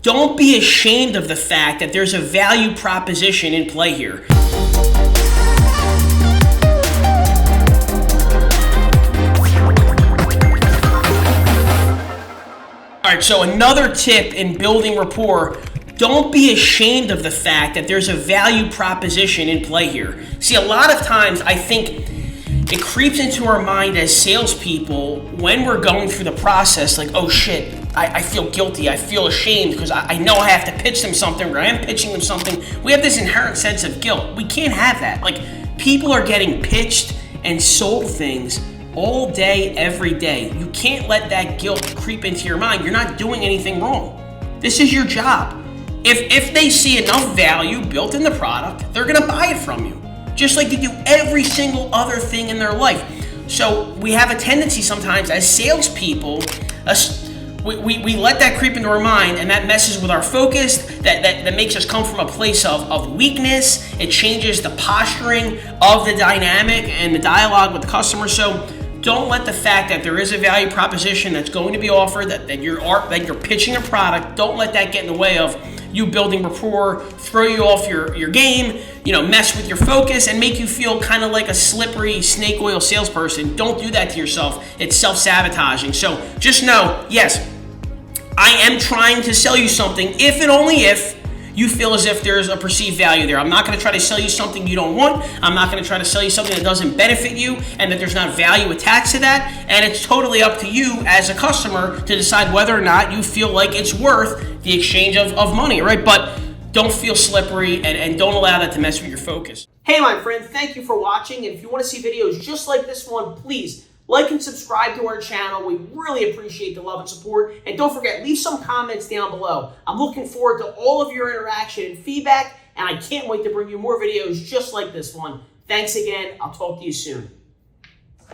Don't be ashamed of the fact that there's a value proposition in play here. All right, so another tip in building rapport, don't be ashamed of the fact that there's a value proposition in play here. See, a lot of times I think it creeps into our mind as salespeople when we're going through the process, like, oh shit, I feel guilty, I feel ashamed because I know I have to pitch them something, or I am pitching them something. We have this inherent sense of guilt. We can't have that. Like, people are getting pitched and sold things all day, every day. You can't let that guilt creep into your mind. You're not doing anything wrong. This is your job. If they see enough value built in the product, they're gonna buy it from you, just like they do every single other thing in their life. So we have a tendency sometimes as salespeople, we let that creep into our mind, and that messes with our focus, that makes us come from a place of weakness. It changes the posturing of the dynamic and the dialogue with the customer. So don't let the fact that there is a value proposition that's going to be offered, that you're pitching a product, don't let that get in the way of you building rapport, throw you off your game, mess with your focus, and make you feel kind of like a slippery snake oil salesperson. Don't do that to yourself. It's self-sabotaging. So just know, yes, I am trying to sell you something if and only if you feel as if there's a perceived value there. I'm not going to try to sell you something you don't want. I'm not going to try to sell you something that doesn't benefit you and that there's not value attached to that. And it's totally up to you as a customer to decide whether or not you feel like it's worth the exchange of money, right? But don't feel slippery and don't allow that to mess with your focus. Hey, my friend, thank you for watching. And if you want to see videos just like this one, please like and subscribe to our channel. We really appreciate the love and support. And don't forget, leave some comments down below. I'm looking forward to all of your interaction and feedback, and I can't wait to bring you more videos just like this one. Thanks again. I'll talk to you soon.